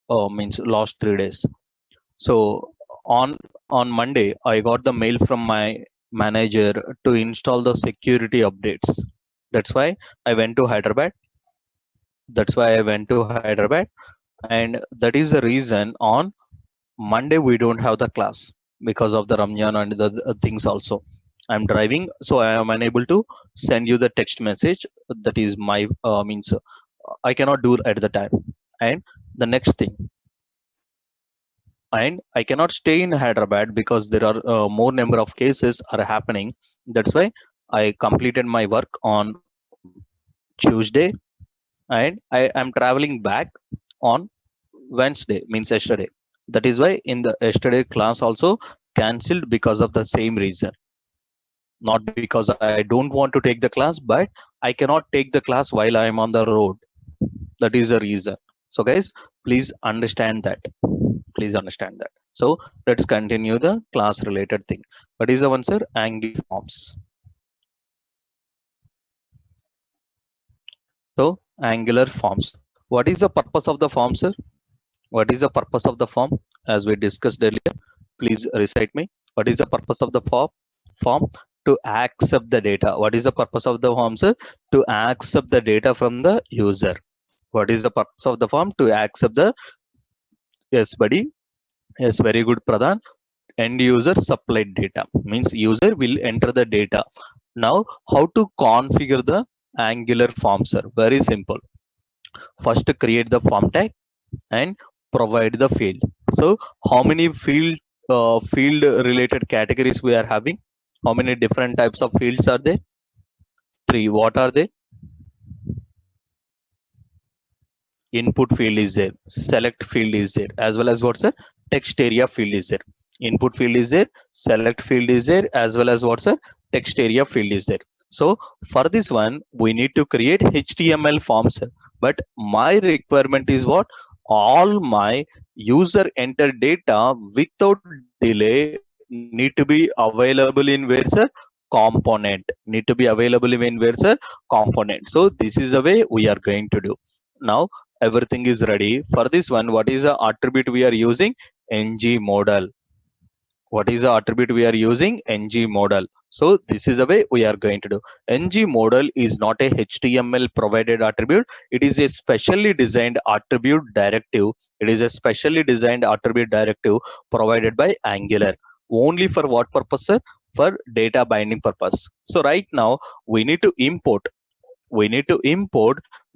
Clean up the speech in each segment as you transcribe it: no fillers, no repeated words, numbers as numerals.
means last 3 days. So on on Monday, I got the mail from my manager to install the security updates. That's why I went to Hyderabad. That's why I went to Hyderabad, and that is the reason on Monday we don't have the class because of the Ramjan and the things also. I'm driving, so I am unable to send you the text message. That is my means I cannot do at the time. And the next thing, and I cannot stay in Hyderabad because there are more number of cases are happening. That's why I completed my work on Tuesday, and I am traveling back on Wednesday, means yesterday. That is why in the yesterday class also cancelled because of the same reason. Not because I don't want to take the class, but I cannot take the class while I am on the road. That is the reason. So guys, please understand that. Please understand that. So let's continue the class related thing. What is the answer? Angular forms. So Angular forms. What is the purpose of the form, sir? What is the purpose of the form? As we discussed earlier, please recite me. What is the purpose of the form? Form to accept the data. What is the purpose of the form, sir? To accept the data from the user. What is the purpose of the form? To accept the, yes, buddy. Yes, very good, Pradhan. End user supplied data means user will enter the data. Now, how to configure the Angular form, sir? Very simple. First, create the form tag and provide the field. So how many field related categories we are having? How many different types of fields are there? Three. What are they? Input field is there, select field is there, as well as what's the text area field is there. Input field is there, select field is there, as well as what's the text area field is there. So for this one, we need to create HTML forms. But my requirement is what? All my user enter data without delay need to be available in where's a component. Need to be available in where's a component. So this is the way we are going to do. Now everything is ready. For this one, what is the attribute we are using? Ng model. What is the attribute we are using? Ng model. So this is the way we are going to do. Ng model is not a HTML provided attribute. It is a specially designed attribute directive. It is a specially designed attribute directive provided by Angular. Only for what purpose, sir? For data binding purpose. So right now we need to import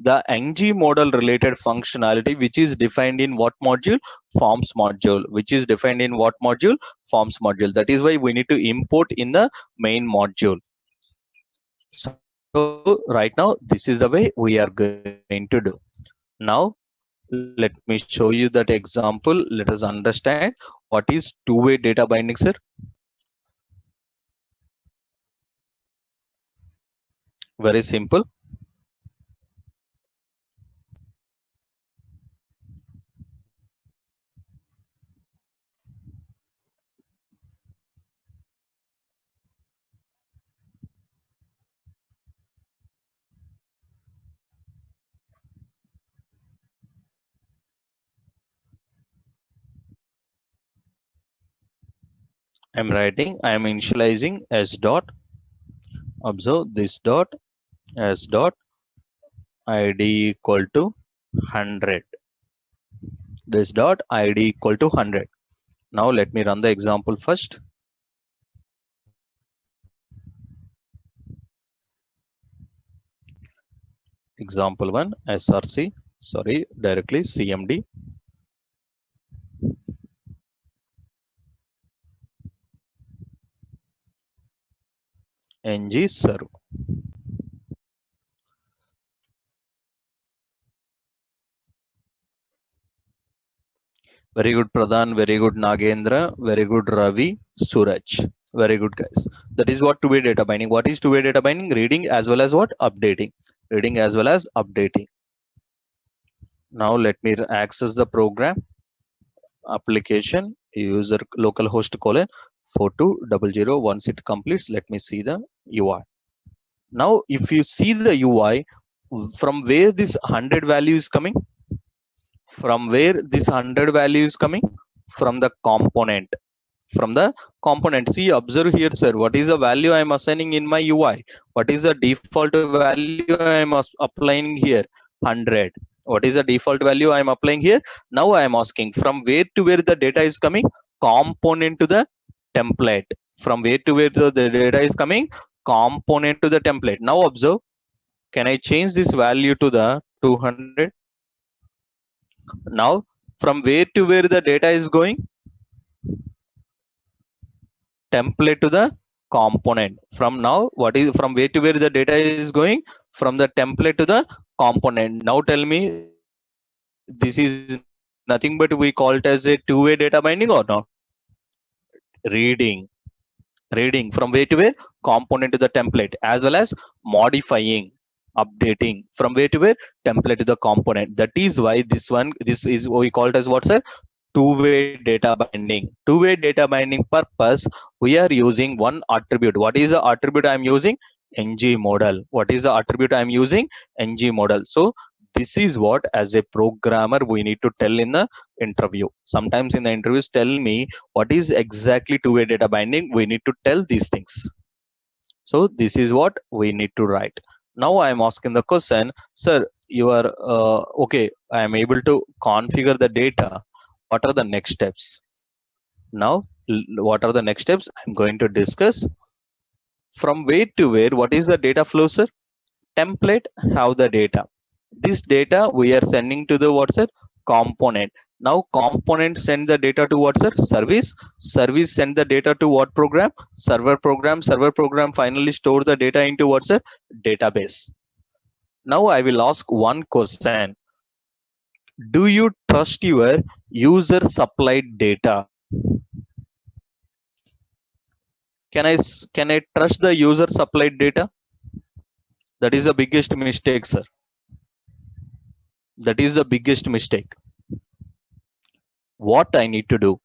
the Ng model related functionality, which is defined in what module? Forms module. Which is defined in what module? Forms module. That is why we need to import in the main module. So right now, this is the way we are going to do. Now let me show you that example. Let us understand what is two-way data binding, sir. Very simple. I'm writing, I'm initializing s dot, observe this dot, s dot id equal to 100. This dot id equal to 100. Now let me run the example first. Example 1 src, sorry, directly cmd ng serve. Very good, Pradhan. Very good, Nagendra. Very good, Ravi. Suraj. Very good, guys. That is what two-way data binding. What is two-way data binding? Reading as well as what? Updating. Reading as well as updating. Now let me access the program. Application user localhost colon 4200. Once it completes, let me see the UI. Now, if you see the UI, from where this 100 value is coming? From where this 100 value is coming? From the component. From the component. See, observe here, sir. What is the value I am assigning in my UI? What is the default value I am applying here? 100. What is the default value I am applying here? Now I am asking from where to where the data is coming? Component to the template. From where to where the data is coming? Component to the template. Now observe. Can I change this value to the 200? Now, from where to where the data is going? Template to the component. From now, what is from where to where the data is going? From the template to the component. Now tell me, this is nothing but we call it as a two-way data binding or not? Reading. Reading from where to where? Component to the template, as well as modifying, updating from where to where? Template to the component. That is why this is we call it as what's a two-way data binding. Two-way data binding purpose, we are using one attribute. What is the attribute I am using? ng model. What is the attribute I am using? ng model. So this is what as a programmer we need to tell in the interview. Sometimes in the interviews tell me what is exactly two-way data binding. We need to tell these things. So this is what we need to write. Now I am asking the question, sir, you are okay, I am able to configure the data. What are the next steps? Now, what are the next steps? I'm going to discuss. From where to where, what is the data flow, sir? Template have the data. This data we are sending to the what's it? Component. Now component send the data to what's it? Service. Service send the data to what program? Server program. Server program finally store the data into what's it? Database. Now I will ask one question. Do you trust your user supplied data? Can I trust the user supplied data? That is the biggest mistake, sir. That is the biggest mistake. What I need to do?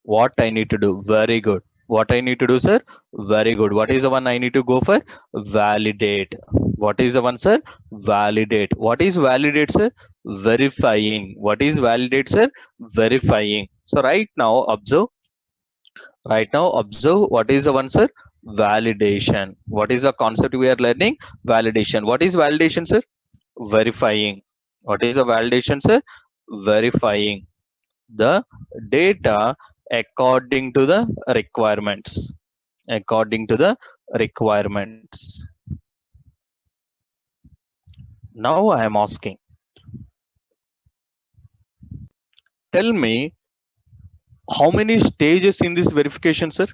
What I need to do? Very good. What I need to do, sir? Very good. What is the one I need to go for? Validate. What is the one, sir? Validate. What is validate, sir? Verifying. What is validate, sir? Verifying. So right now observe. Right now observe what is the one, sir? Validation. What is the concept we are learning? Validation. What is validation, sir? Verifying. What is a validation, sir? Verifying the data according to the requirements. According to the requirements. Now I am asking, tell me how many stages in this verification, sir?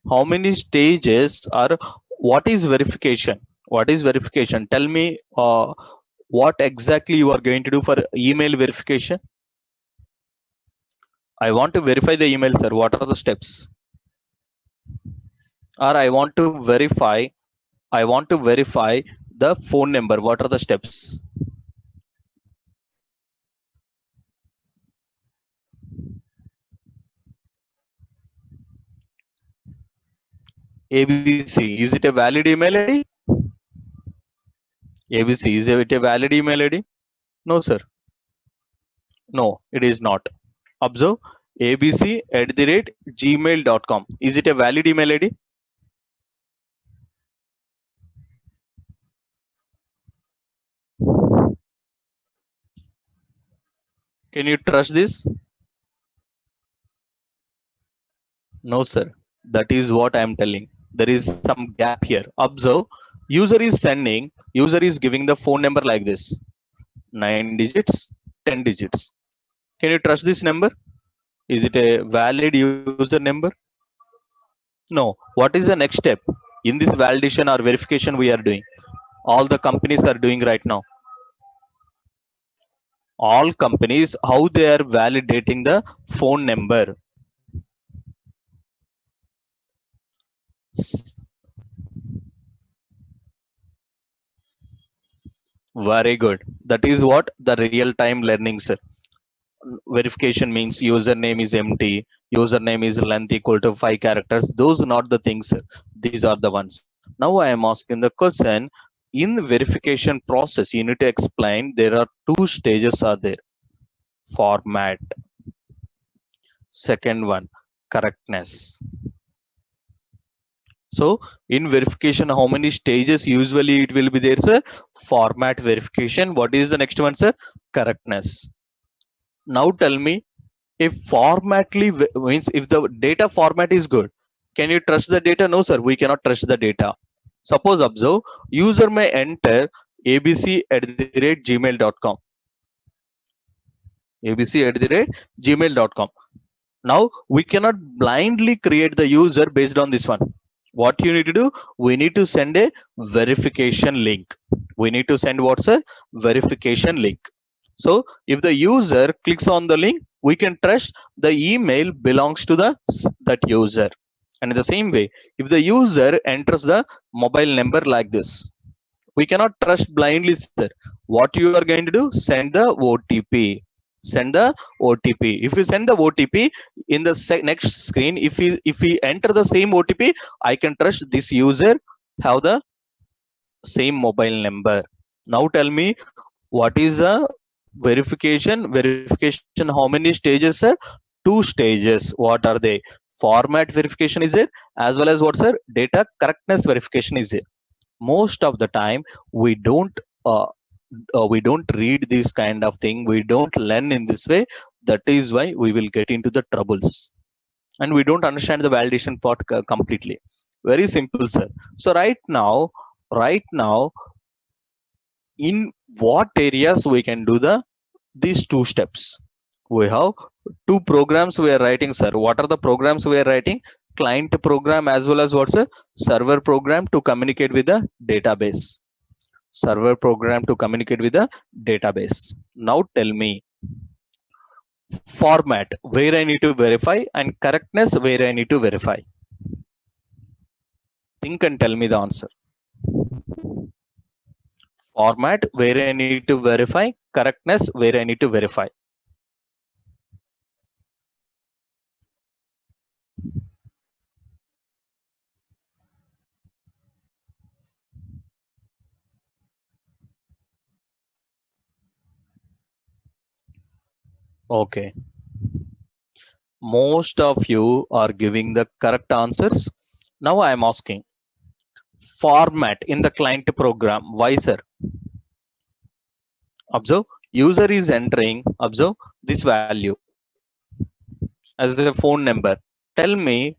How many stages are, what is verification? What is verification? Tell me what exactly you are going to do for email verification. I want to verify the email, sir. What are the steps? Or I want to verify the phone number. What are the steps? ABC, is it a valid email ID? ABC, is it a valid email ID? No, sir. No, it is not. Observe abc@gmail.com. Is it a valid email ID? Can you trust this? No, sir. That is what I am telling. There is some gap here. Observe, user is giving the phone number like this. 9 digits, 10 digits. Can you trust this number? Is it a valid user number? No. What is the next step in this validation or verification we are doing? All the companies are doing right now. All companies, how they are validating the phone number. Very good. That is what the real-time learning, sir. Verification means username is empty, username is length equal to 5 characters. Those are not the things, sir. These are the ones. Now I am asking the question, in the verification process, you need to explain there are two stages are there. Format. Second one, correctness. So in verification, how many stages usually it will be there, sir? Format verification. What is the next one, sir? Correctness. Now tell me, if means if the data format is good, can you trust the data? No, sir, we cannot trust the data. Suppose observe, user may enter abc@gmail.com. abc@gmail.com. Now we cannot blindly create the user based on this one. What you need to do? We need to send a verification link. We need to send what's a verification link. So if the user clicks on the link, we can trust the email belongs to that user. And in the same way, if the user enters the mobile number like this, we cannot trust blindly, sir. What you are going to do? Send the OTP. Send the OTP. If you send the OTP in the next screen, if we enter the same OTP, I can trust this user have the same mobile number. Now tell me, what is a verification? Verification, how many stages, sir? Two stages. What are they? Format verification is there, as well as what's, sir? Data correctness verification is there. Most of the time we don't we don't read this kind of thing, we don't learn in this way. That is why we will get into the troubles, and we don't understand the validation part completely. Very simple, sir. So right now in what areas we can do these two steps? We have two programs we are writing, sir. What are the programs we are writing? Client program, as well as what's a server program to communicate with the database. Server program to communicate with the database. Now tell me, format where I need to verify and correctness where I need to verify. Think and tell me the answer. Format where I need to verify, correctness where I need to verify. Okay, most of you are giving the correct answers. Now I am asking, format in the client program, why, sir? Observe, user is entering, observe this value as a phone number. Tell me,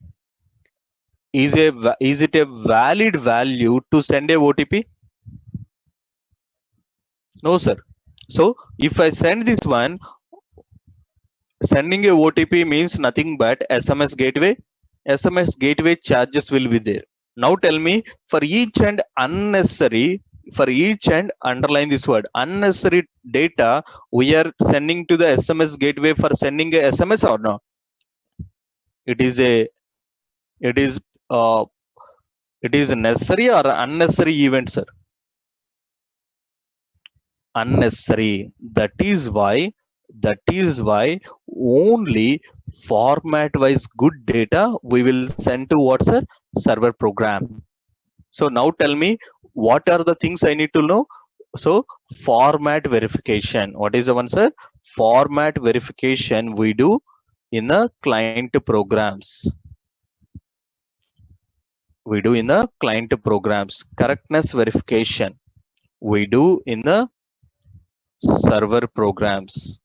is it a valid value to send a OTP? No, sir. So if I send this one, sending a OTP means nothing but SMS gateway. SMS gateway charges will be there. Now tell me, for each and unnecessary, for each and underline this word, unnecessary data we are sending to the SMS gateway for sending a SMS or no? It is a, it is uh, it is necessary or unnecessary event, sir? Unnecessary. That is why only format wise good data we will send to what's a server program. So now tell me, what are the things I need to know? So format verification, what is the answer? Format verification we do in the client programs. We do in the client programs. Correctness verification we do in the server programs.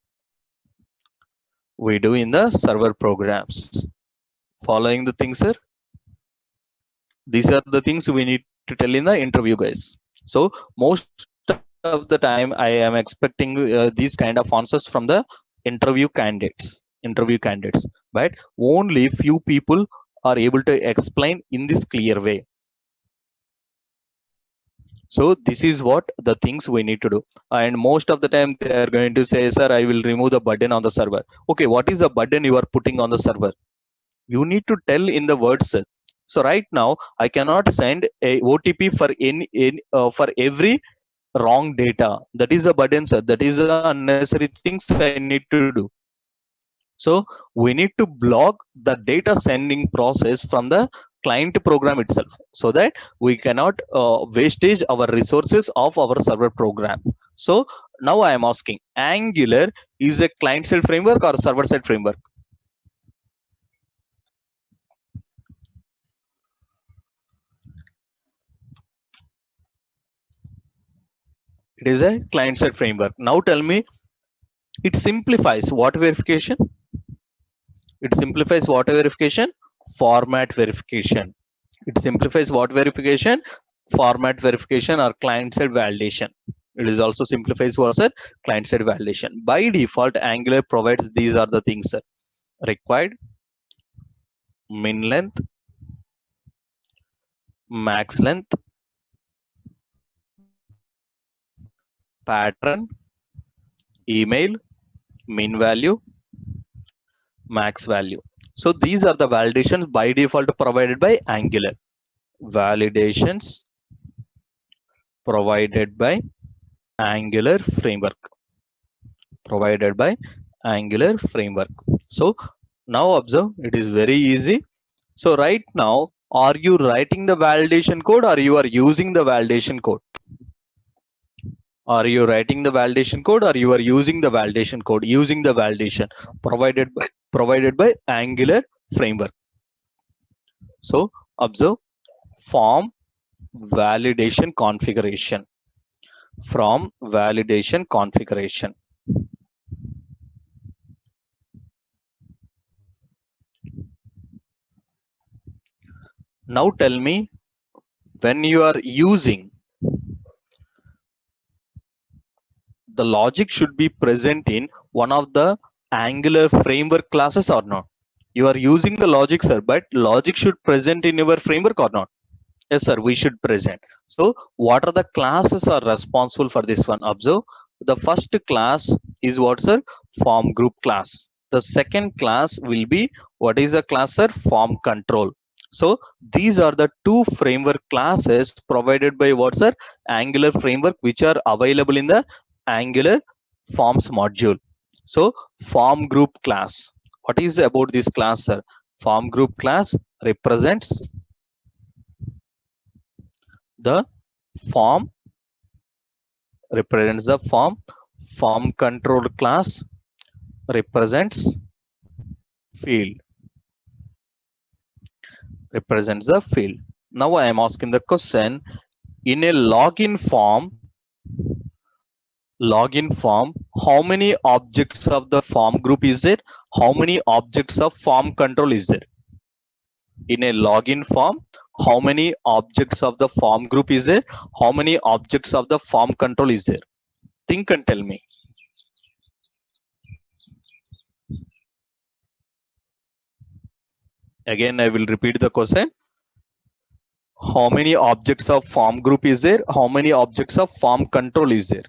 We do in the server programs. Following the things, sir? These are the things we need to tell in the interview, guys. So most of the time I am expecting these kind of answers from the interview candidates. But only few people are able to explain in this clear way. So this is what the things we need to do. And most of the time they are going to say, sir, I will remove the burden on the server. Okay, what is the burden you are putting on the server? You need to tell in the words. So right now I cannot send a OTP for every wrong data. That is a burden, sir. That is the unnecessary things I need to do. So we need to block the data sending process from the client program itself, so that we cannot wastage our resources of our server program. So now I am asking, Angular is a client side framework or server side framework? It is a client side framework. Now tell me, it simplifies what verification? It simplifies what verification? Format verification. It simplifies what verification? Format verification or client side validation. It is also simplifies what, sir? Client side validation. By default, Angular provides these are the things, sir. Required, min length, max length, pattern, email, min value, max value. So these are the validations by default provided by Angular. Validations provided by Angular framework. Provided by Angular framework. So now observe, it is very easy. So right now, are you writing the validation code or you are using the validation code? Are you writing the validation code or you are using the validation code? Using the validation provided by Angular framework. So observe, form validation configuration. From validation configuration. Now tell me, when you are using, the logic should be present in one of the Angular framework classes or not? You are using the logic, sir, but logic should present in your framework or not? Yes, sir, we should present. So what are the classes are responsible for this one? Observe, the first class is what, sir? Form group class. The second class will be, what is the class, sir? Form control. So these are the two framework classes provided by what, sir? Angular framework, which are available in the Angular forms module. So form group class. What is about this class, sir? Form group class represents the form, represents the form control class represents field, represents the field. Now I am asking the question, in a login form, how many objects of the form group is there? How many objects of form control is there? In a login form, how many objects of the form group is there? How many objects of the form control is there? Think and tell me. Again, I will repeat the question. How many objects of form group is there? How many objects of form control is there?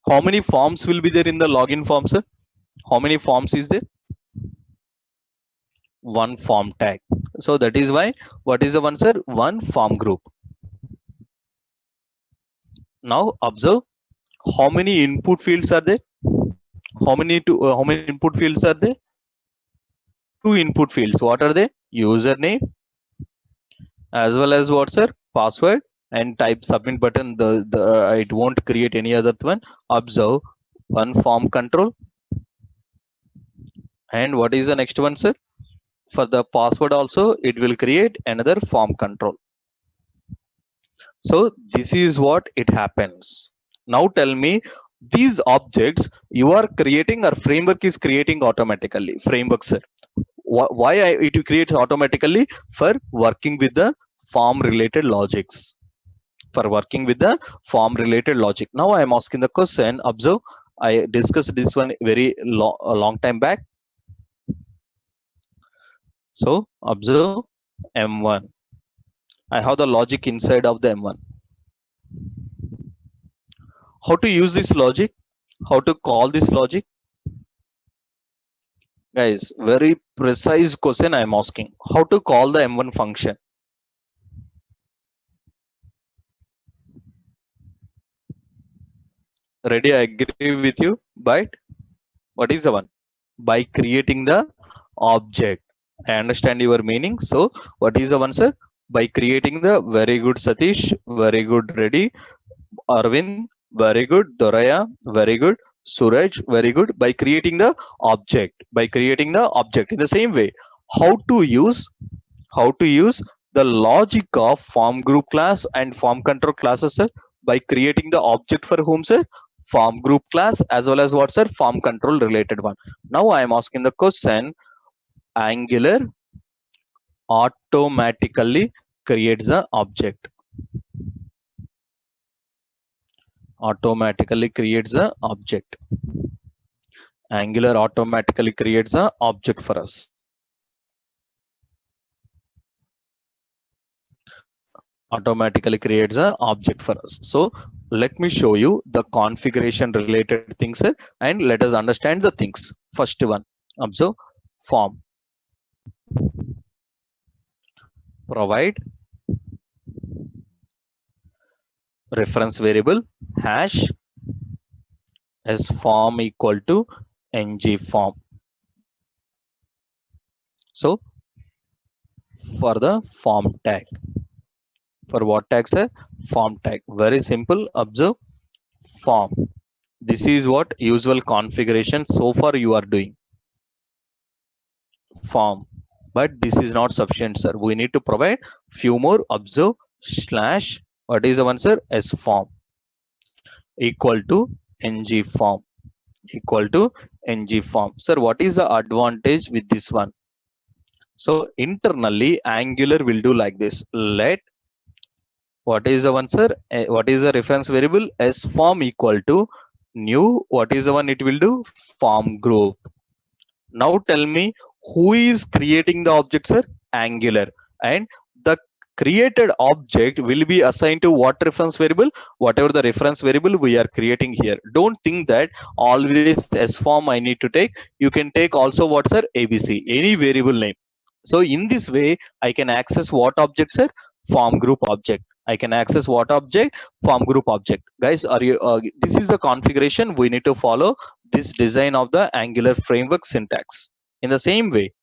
How many forms will be there in the login form, sir? How many forms is there? One form tag. So that is why, what is the one, sir? One form group. Now observe, how many input fields are there? How many input fields are there? Two input fields. What are they? Username as well as what, sir? Password, and type submit button. It won't create any other one. Observe, one form control. And what is the next one, sir? For the password also, it will create another form control. So this is what it happens. Now tell me, these objects you are creating or framework is creating automatically? Framework, sir. Why it creates automatically? For working with the form related logics. For working with the form related logic. Now I am asking the question. Observe, I discussed this one a long time back. So observe M1. I have the logic inside of the M1. How to use this logic? How to call this logic? Guys, very precise question I am asking. How to call the M1 function? Ready, I agree with you. But what is the one? By creating the object. I understand your meaning. So what is the one, sir? By creating the very good Satish, very good Reddy, Arvind, very good Doraya, very good Suraj, very good. By creating the object, by creating the object in the same way, how to use how to use the logic of form group class and form control classes, sir, by creating the object for whom, sir? Form group class as well as what, sir? Form control related one. Now I am asking the question: Angular automatically creates the object. Automatically creates the object. Angular automatically creates the object for us. Automatically creates an object for us. So let me show you the configuration related things here, and let us understand the things. First one, observe form. Provide reference variable hash as form equal to ng form. So for the form tag, for what tag, sir? Form tag. Very simple. Observe form. This is what usual configuration so far you are doing. Form, but this is not sufficient, sir. We need to provide few more. Observe slash, what is the one, sir? S form equal to ng form, equal to ng form. Sir, what is the advantage with this one? So internally Angular will do like this. Let, what is the one, sir? What is the reference variable? S form equal to new, what is the one it will do? Form group. Now tell me, who is creating the object, sir? Angular. And the created object will be assigned to what reference variable? Whatever the reference variable we are creating here. Don't think that always S form I need to take. You can take also what, sir? ABC, any variable name. So in this way, I can access what object, sir? Form group object. I can access what object? Form group object. Guys, are you? This is the configuration we need to follow. This design of the Angular framework syntax. In the same way,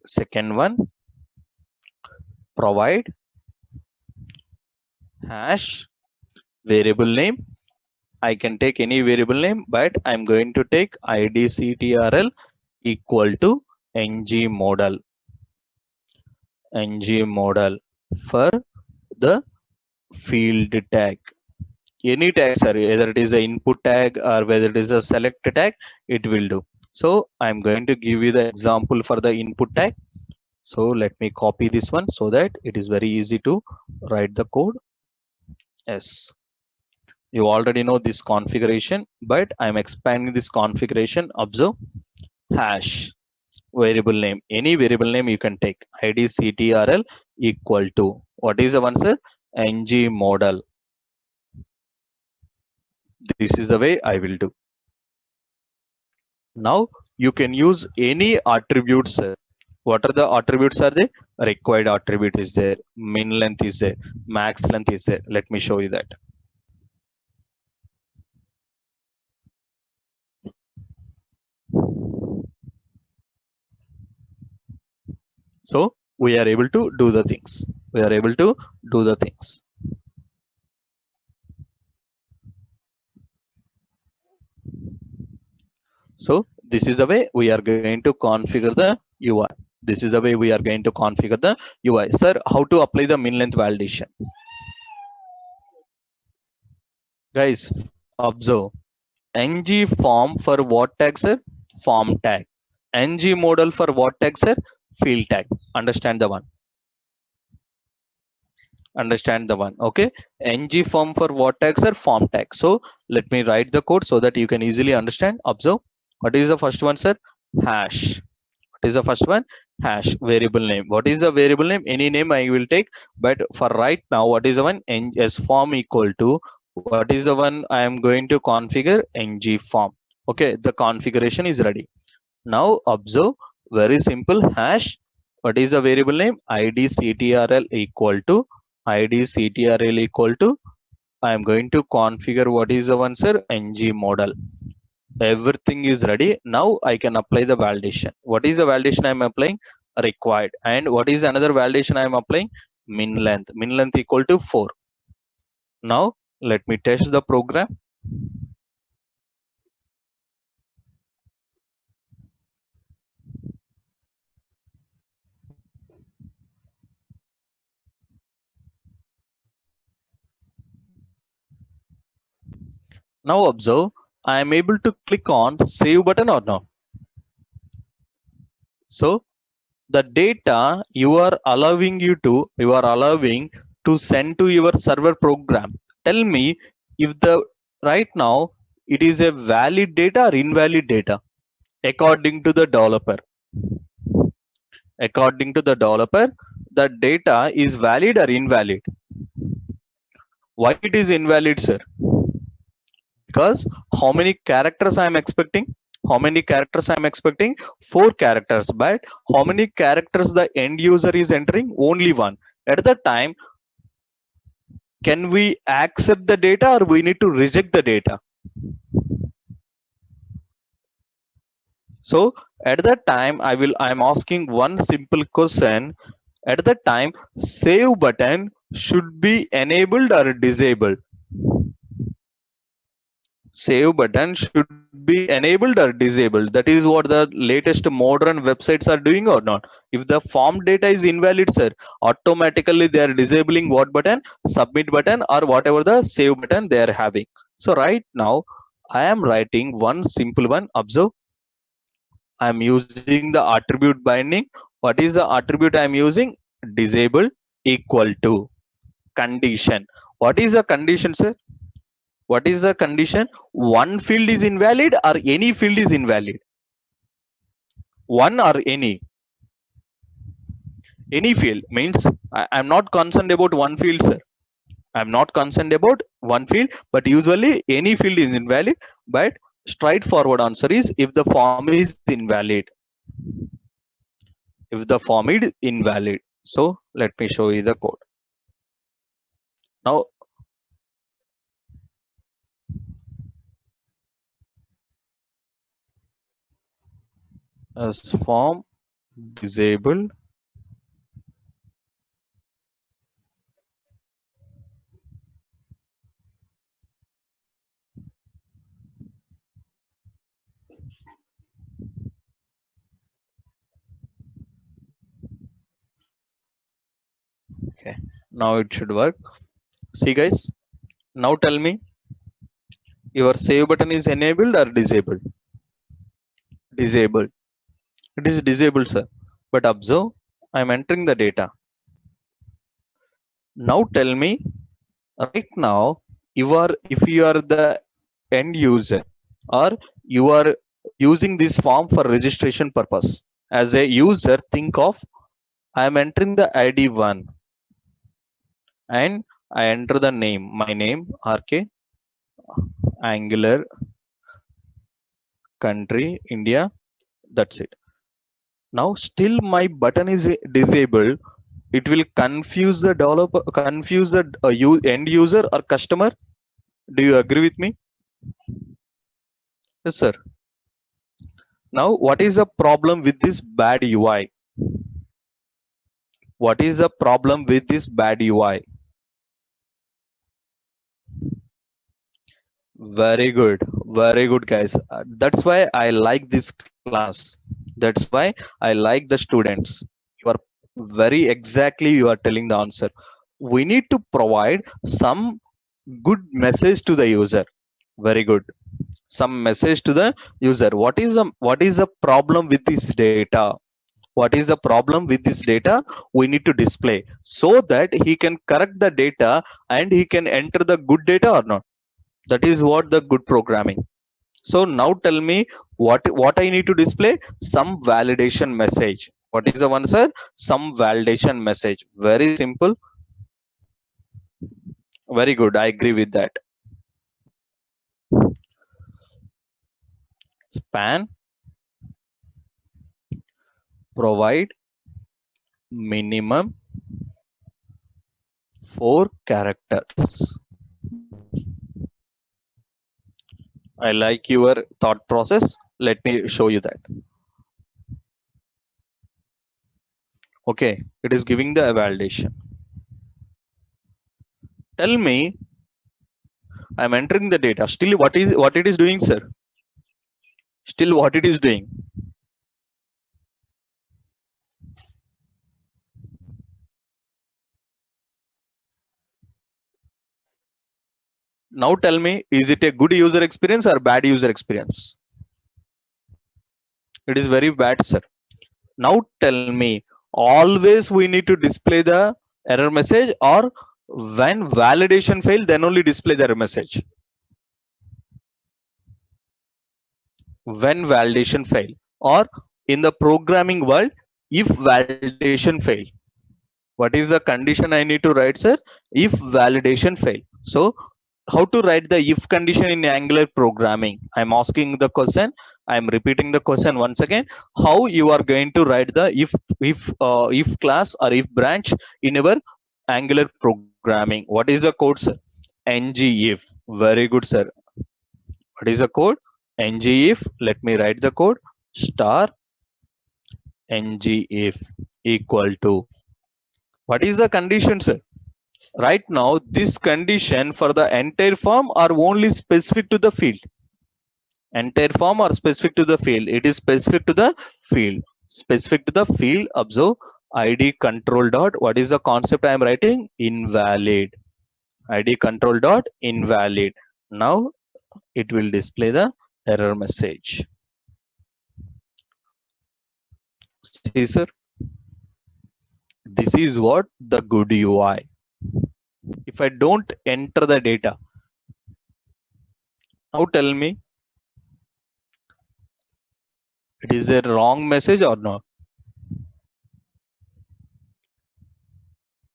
second one, provide hash variable name. I can take any variable name, but I'm going to take idctrl equal to ng model. Ng model for the field tag. Any tag, sir, whether it is an input tag or whether it is a select tag, it will do. So I'm going to give you the example for the input tag. So let me copy this one so that it is very easy to write the code. Yes, you already know this configuration, but I'm expanding this configuration. Observe hash variable name, any variable name you can take, idctrl equal to, what is the one, sir? Ng model. This is the way I will do. Now you can use any attributes. What are the attributes? Are they required attribute is there, min length is there, max length is there. Let me show you that. So we are able to do the things. We are able to do the things. So this is the way we are going to configure the UI. This is the way we are going to configure the UI. Sir, how to apply the min length validation? Guys, observe ng form for what tag, sir? Form tag. Ng model for what tag, sir? Field tag. Understand the one. Understand the one. Okay. Ng form for what tag, sir? Form tag. So let me write the code so that you can easily understand. Observe. What is the first one, sir? Hash. What is the first one? Hash variable name. What is the variable name? Any name I will take. But for right now, what is the one? S form equal to, what is the one I am going to configure? Ng form. Okay, the configuration is ready. Now observe, very simple, hash, what is the variable name? idctrl equal to, idctrl equal to I am going to configure what is the answer ng model. Everything is ready. Now I can apply the validation. What is the validation I am applying? Required. And what is another validation I am applying? Min length. Min length equal to 4. Now let me test the program. Now observe, I am able to click on save button or not. So the data you are allowing to send to your server program. Tell me if the right now it is a valid data or invalid data according to the developer. According to the developer, the data is valid or invalid. Why it is invalid, sir? Because how many characters I am expecting? How many characters I am expecting? 4 characters. But how many characters the end user is entering? Only one. At the time, can we accept the data or we need to reject the data? So at that time, I am asking one simple question. At that time, save button should be enabled or disabled. Save button should be enabled or disabled. That is what the latest modern websites are doing or not. If the form data is invalid, sir, automatically they are disabling what button? Submit button or whatever the save button they are having. So right now I am writing one simple one. Observe, I am using the attribute binding. What is the attribute I am using? Disable equal to condition. What is the condition, sir? What is the condition? One field is invalid or any field is invalid? One or any? Any field means I'm not concerned about one field, sir. I'm not concerned about one field, but usually any field is invalid. But straightforward answer is if the form is invalid. If the form is invalid. So let me show you the code. Now as form disabled, okay, now it should work. See guys, now tell me your save button is enabled or disabled? Disabled. It is disabled, sir. But observe, I am entering the data. Now tell me, right now, if you are the end user or you are using this form for registration purpose. As a user, think of I am entering the ID 1 and I enter the name, my name, RK, Angular, country, India. That's it. Now still my button is disabled. It will confuse the developer, confuse the end user or customer. Do you agree with me? Yes, sir. Now, what is the problem with this bad UI? What is the problem with this bad UI? Very good, guys. That's why I like this class. That's why I like the students. You are very exactly you are telling the answer. We need to provide some good message to the user. Very good. Some message to the user. What is the problem with this data? What is the problem with this data? We need to display so that he can correct the data and he can enter the good data or not. That is what the good programming. So now tell me what I need to display. Some validation message. What is the answer? Some validation message. Very simple. Very good, I agree with that. Span provide minimum 4 characters. I like your thought process. Let me show you that. Okay, it is giving the validation. Tell me, I'm entering the data. Still, what it is doing, sir? Still, what it is doing? Now tell me, is it a good user experience or bad user experience? It is very bad, sir. Now tell me, always we need to display the error message, or when validation fail, then only display the error message? When validation fail, or in the programming world, if validation fail, what is the condition I need to write, sir? If validation fail. So how to write the if condition in Angular programming? I'm asking the question. I'm repeating the question once again. How you are going to write the if class or if branch in our Angular programming? What is the code, sir? Ng if. Very good, sir. What is the code? Ng if. Let me write the code. Star ng if equal to. What is the condition, sir? Right now, this condition for the entire form are only specific to the field. Entire form are specific to the field. It is specific to the field. Specific to the field. Observe id control dot. What is the concept I am writing? Invalid. Id control dot invalid. Now it will display the error message. See, sir. This is what the good UI. If I don't enter the data, now tell me, it is a wrong message or not?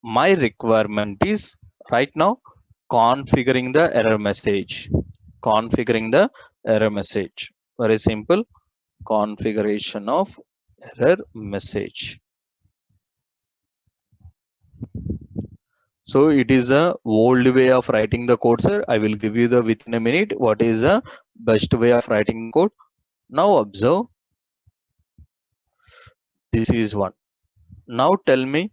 My requirement is right now configuring the error message. Configuring the error message. Very simple. Configuration of error message. So it is a old way of writing the code, sir. I will give you the within a minute what is the best way of writing code. Now observe. This is one. Now tell me,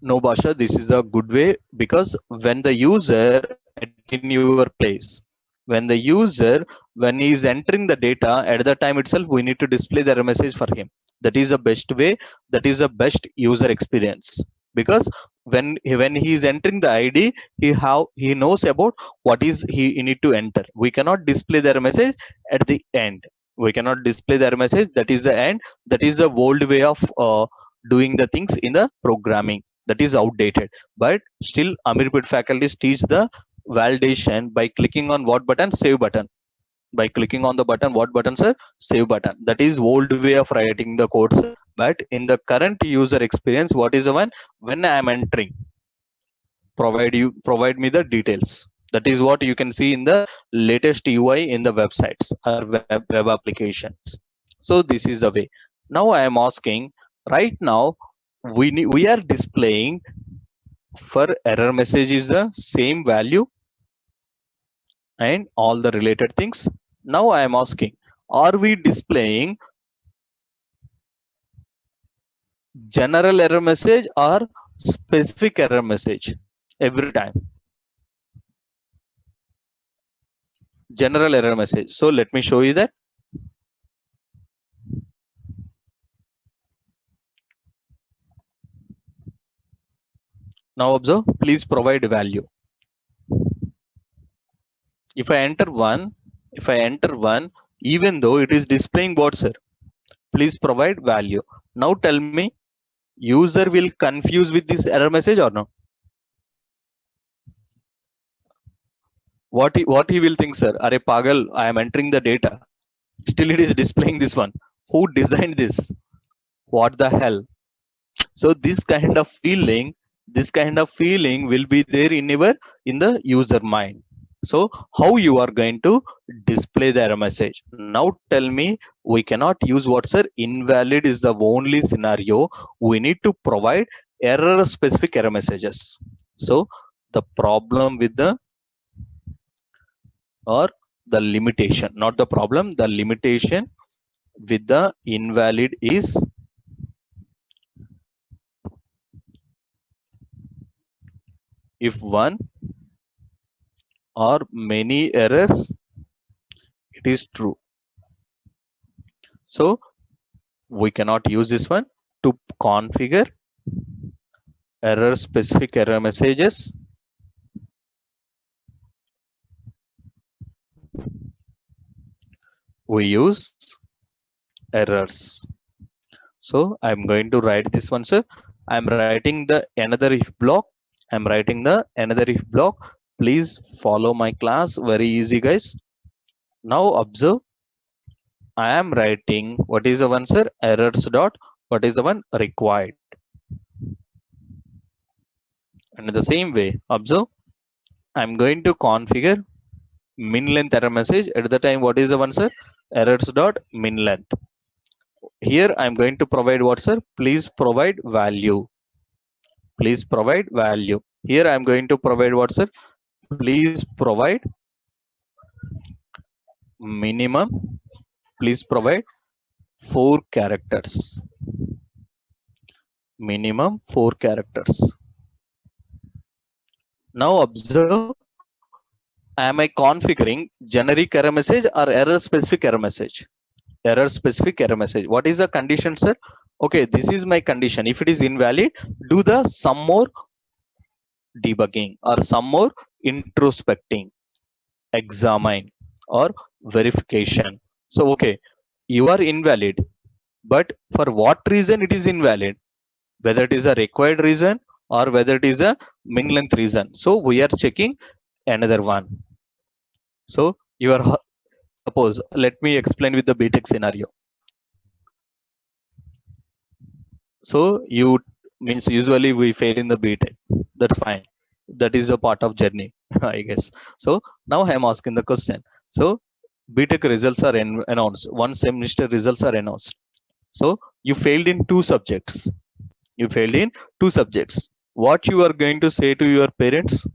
no, Basha, this is a good way, because when the user in your place, when the user, when he is entering the data, at the time itself, we need to display the error message for him. That is the best way. That is the best user experience, because when he is entering the ID, he knows about what is he need to enter. We cannot display the error message at the end. We cannot display the error message. That is the end. That is the old way of doing the things in the programming. That is outdated, but still Amirpet faculties teach the validation by clicking on what button? Save button. By clicking on the button, what button, sir? Save button. That is old way of writing the code, sir. But in the current user experience, what is the one? When I am entering, provide me the details. That is what you can see in the latest UI in the websites or web applications. So this is the way. Now I am asking, right now we are displaying for error message is the same value and all the related things. Now I am asking, are we displaying general error message or specific error message every time? General error message. So let me show you that. Now observe, please provide value. If I enter one, even though it is displaying what, sir? Please provide value. Now tell me, user will confuse with this error message or no? What he will think, sir? Are pagal, I am entering the data. Still it is displaying this one. Who designed this? What the hell? So this kind of feeling will be there in the user mind. So how you are going to display the error message? Now tell me, we cannot use what, sir? Invalid is the only scenario. We need to provide error specific error messages. So the problem with the, or the limitation, not the problem, the limitation with the invalid is if one or many errors it is true. So we cannot use this one. To configure error specific error messages, we use errors. So I'm going to write this one, sir. I'm writing the another if block. I'm writing the another if block. Please follow my class. Very easy, guys. Now observe. I am writing what is the one, sir? Errors dot what is the one required. And in the same way, observe. I'm going to configure min length error message. At the time, what is the one, sir? Errors dot min length. Here I'm going to provide what, sir? Please provide value. Please provide value. Here I'm going to provide what, sir? Please provide minimum. Please provide 4 characters. Minimum 4 characters. Now observe, am I configuring generic error message or error specific error message? Error specific error message. What is the condition, sir? Okay, this is my condition. If it is invalid, do the some more debugging or some more introspecting, examine or verification. So okay, you are invalid, but for what reason it is invalid? Whether it is a required reason or whether it is a min length reason. So we are checking another one. So you are, suppose, let me explain with the BTech scenario. So you means usually we fail in the BTech. That's fine. That is a part of journey, I guess. So now I am asking the question. So BTech results are announced. One semester results are announced. So you failed in 2 subjects. You failed in 2 subjects. What you are going to say to your parents?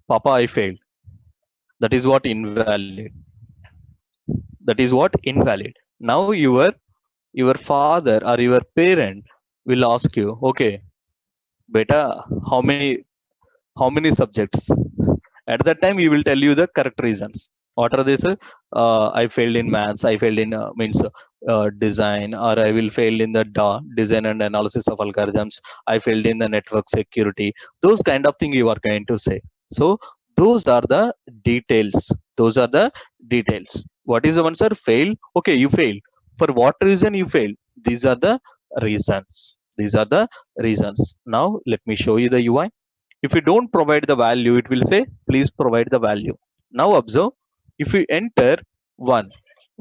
Papa, I failed. That is what invalid. That is what invalid. Now your father or your parent will ask you, okay, beta, how many subjects? At that time you will tell you the correct reasons. What are these? I failed in maths, I failed in means design, or I will fail in the design and analysis of algorithms, I failed in the network security. Those kind of thing you are going to say. So those are the details. Those are the details. What is the answer? Fail. Okay, you fail. For what reason you fail? These are the reasons. These are the reasons. Now let me show you the UI. If you don't provide the value, it will say, please provide the value. Now observe, if you enter 1,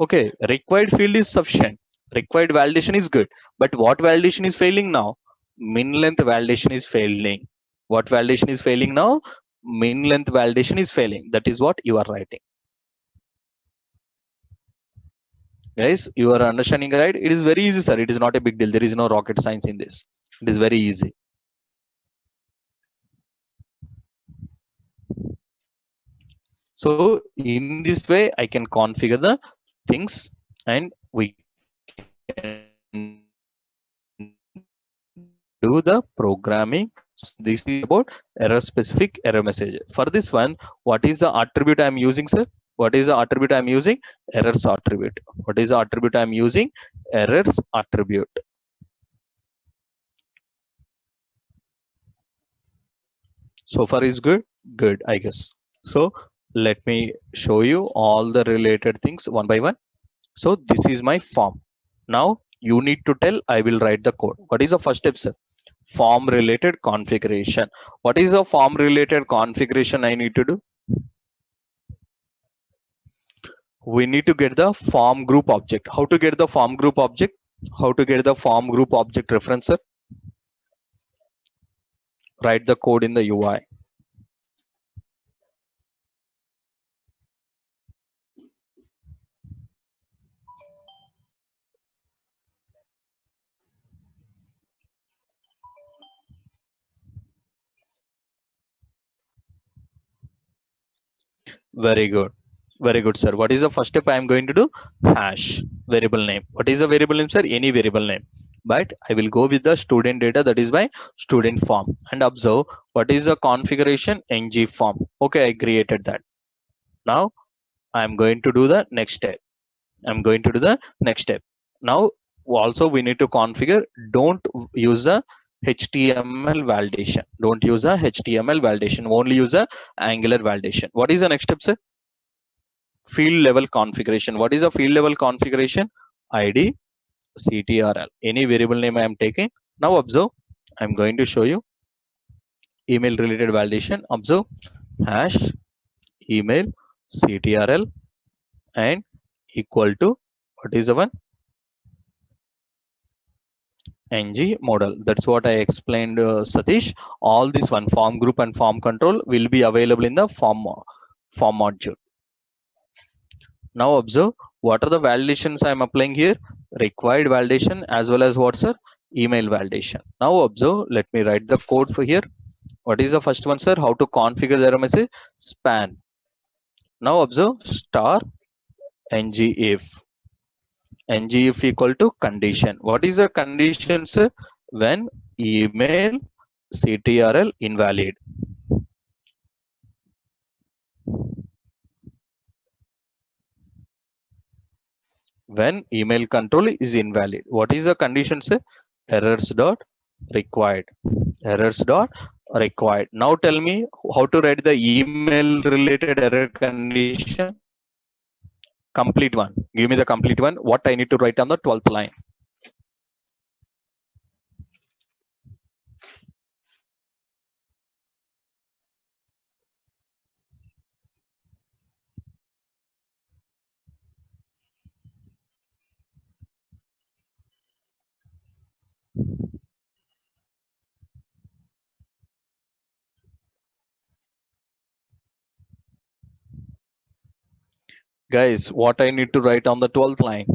okay, required field is sufficient. Required validation is good. But what validation is failing now? Min length validation is failing. What validation is failing now? Min length validation is failing. That is what you are writing. Guys, you are understanding, right? It is very easy, sir. It is not a big deal. There is no rocket science in this. It is very easy. So in this way, I can configure the things and we can do the programming. So this is about error specific error message. For this one, what is the attribute I am using, sir? What is the attribute I am using? Errors attribute. What is the attribute I am using? Errors attribute. So far is good? Good, I guess. So let me show you all the related things one by one. So this is my form. Now you need to tell, I will write the code. What is the first step, sir? Form related configuration. What is the form related configuration I need to do? We need to get the form group object. How to get the form group object? How to get the form group object referencer? Write the code in the UI. Very good. Very good, sir. What is the first step I am going to do? Hash variable name. What is the variable name, sir? Any variable name. But I will go with the student data, that is my student form. And observe what is the configuration ng form. Okay, I created that. Now I am going to do the next step. I'm going to do the next step. Now also we need to configure, don't use the HTML validation. Don't use the HTML validation. Only use the Angular validation. What is the next step, sir? Field level configuration. What is the field level configuration? ID, CTRL. Any variable name I am taking. Now observe, I'm going to show you email related validation. Observe hash email CTRL and equal to, what is the one? ng model. That's what I explained, Satish. All this one, form group and form control, will be available in the form module. Now observe what are the validations I am applying here. Required validation as well as what's sir? Email validation. Now observe, let me write the code for here. What is the first one, sir? How to configure the error message? Span. Now observe star ng if equal to condition. What is the condition, sir? When email CTRL invalid. When email control is invalid. What is the condition, sir? Errors dot required. Errors dot required. Now tell me how to write the email related error condition. Complete one. Give me the complete one. What I need to write on the 12th line. Guys, what I need to write on the 12th line?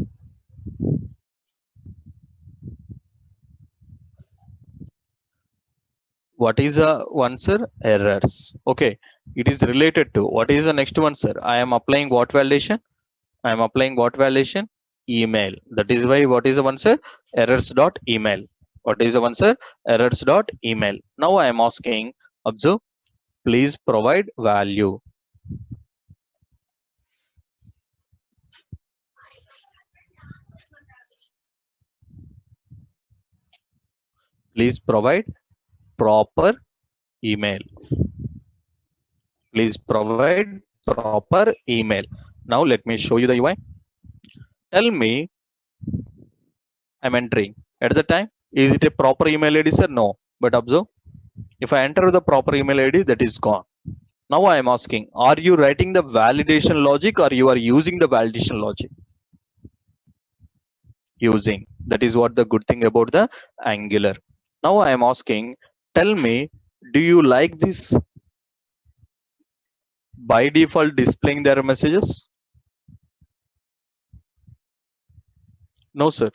What is the one, sir? Errors. Okay, it is related to, what is the next one, sir? I am applying what validation? I am applying what validation? Email. That is why what is the one, sir? Errors dot email. What is the one, sir? Errors dot email. Now I am asking, observe, please provide value. Please provide proper email. Please provide proper email. Now let me show you the UI. Tell me, I'm entering. At the time, is it a proper email ID, sir? No. But observe, if I enter the proper email ID, that is gone. Now I am asking, are you writing the validation logic or you are using the validation logic? Using. That is what the good thing about the Angular. Now I am asking, tell me, do you like this by default displaying their messages? No, sir.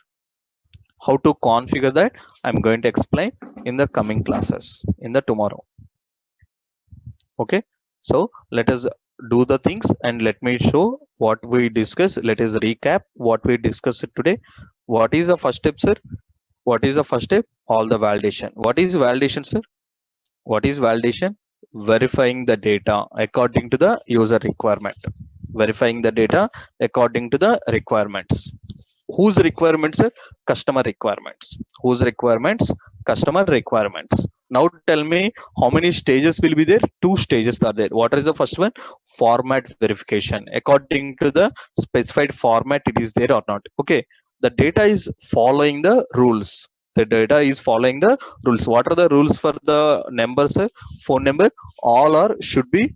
How to configure that? I'm going to explain in the coming classes, in the tomorrow. Okay, so let us do the things and let me show what we discussed. Let us recap what we discussed today. What is the first step, sir? What is the first step? All the validation. What is validation, sir? What is validation? Verifying the data according to the user requirement. Verifying the data according to the requirements. Whose requirements, sir? Customer requirements. Whose requirements? Customer requirements. Now tell me how many stages will be there? 2 stages are there. What is the first one? Format verification. According to the specified format, it is there or not. Okay. The data is following the rules. The data is following the rules. What are the rules for the numbers, sir? Phone number? All should be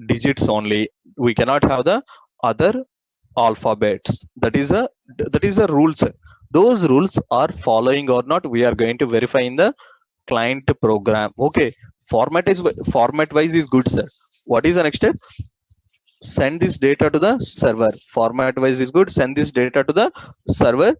digits only. We cannot have the other alphabets. That is a rules. Those rules are following or not, we are going to verify in the client program. Okay, format wise is good, sir. What is the next step? Send this data to the server. Format wise is good. Send this data to the server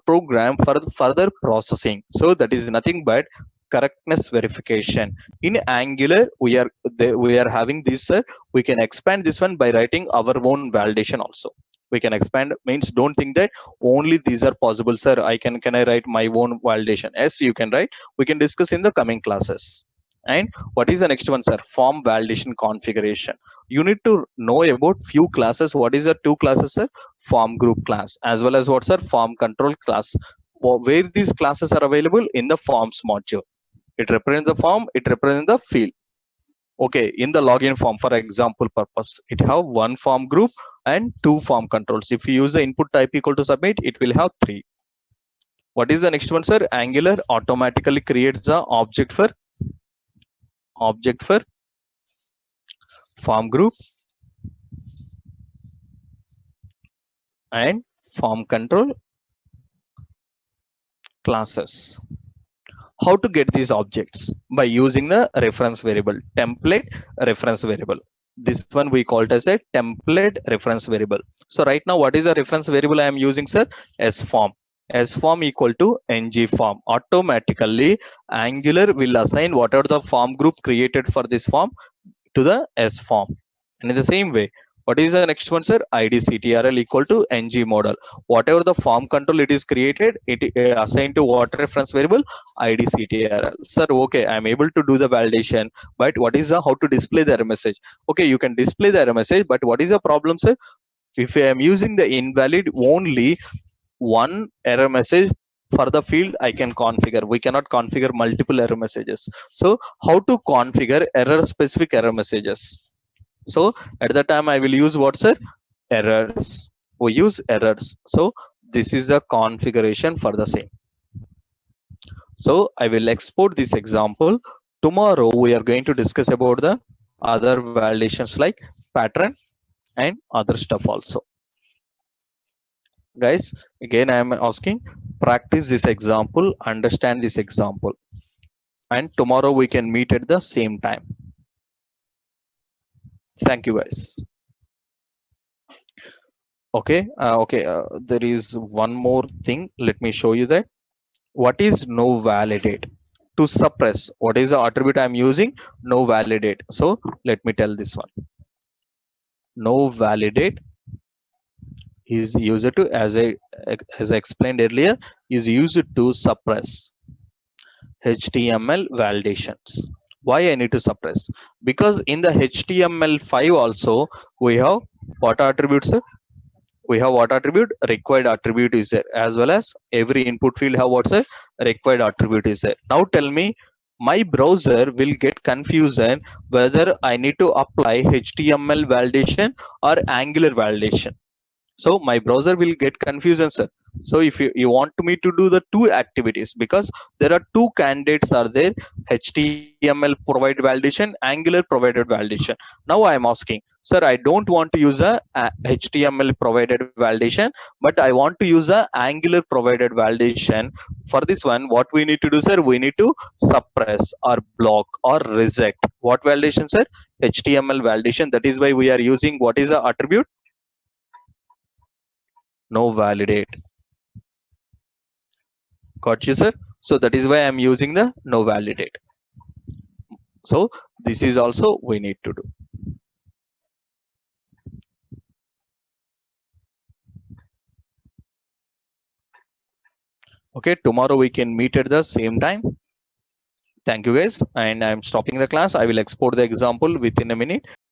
program for further processing. So that is nothing but correctness verification. In Angular, we are having this, sir. We can expand this one by writing our own validation also. We can expand means don't think that only these are possible, sir. Can I write my own validation? Yes, you can write. We can discuss in the coming classes. And what is the next one, sir? Form validation configuration. You need to know about few classes. What is the two classes, sir? Form group class as well as what's, sir? Form control class. Where these classes are available in the forms module. It represents the form, it represents the field. Okay, in the login form, for example purpose, it have one form group and two form controls. If you use the input type equal to submit, it will have three. What is the next one, sir? Angular automatically creates the object for form group and form control classes. How to get these objects? By using the reference variable, template reference variable. This one we call it as a template reference variable. So right now, what is the reference variable I am using, sir? sForm. sForm equal to ngForm. Automatically, Angular will assign whatever the form group created for this form to the sForm. And in the same way, what is the next one, sir? IDCTRL equal to ng model. Whatever the form control it is created, it assigned to what reference variable? IDCTRL. Sir, okay, I am able to do the validation, but what is the how to display the error message? Okay, you can display the error message, but what is the problem, sir? If I am using the invalid, only one error message for the field I can configure. We cannot configure multiple error messages. So how to configure error specific error messages? So at the time I will use what, sir? Errors. We use errors. So this is the configuration for the same. So I will export this example. Tomorrow we are going to discuss about the other validations like pattern and other stuff also. Guys, again I am asking, practice this example, understand this example, and tomorrow we can meet at the same time. Thank you, guys. Okay, there is one more thing. Let me show you that. What is no validate? To suppress, what is the attribute I'm using? No validate. So let me tell this one. No validate is used to, as I explained earlier, is used to suppress HTML validations. Why I need to suppress? Because in the HTML5 also we have what attributes? We have what attribute? Required attribute is there, as well as every input field have what's a required attribute is there. Now tell me, my browser will get confusion whether I need to apply HTML validation or Angular validation. So my browser will get confusion, sir. So if you want me to do the two activities, because there are two candidates are there, HTML provided validation, Angular provided validation. Now I am asking, sir, I don't want to use a HTML provided validation, but I want to use a Angular provided validation. For this one, what we need to do, sir? We need to suppress or block or reject. What validation, sir? HTML validation. That is why we are using what is the attribute? No validate. Got you, sir? So that is why I'm using the no validate. So this is also we need to do. Okay, tomorrow we can meet at the same time. Thank you, guys. And I'm stopping the class. I will export the example within a minute.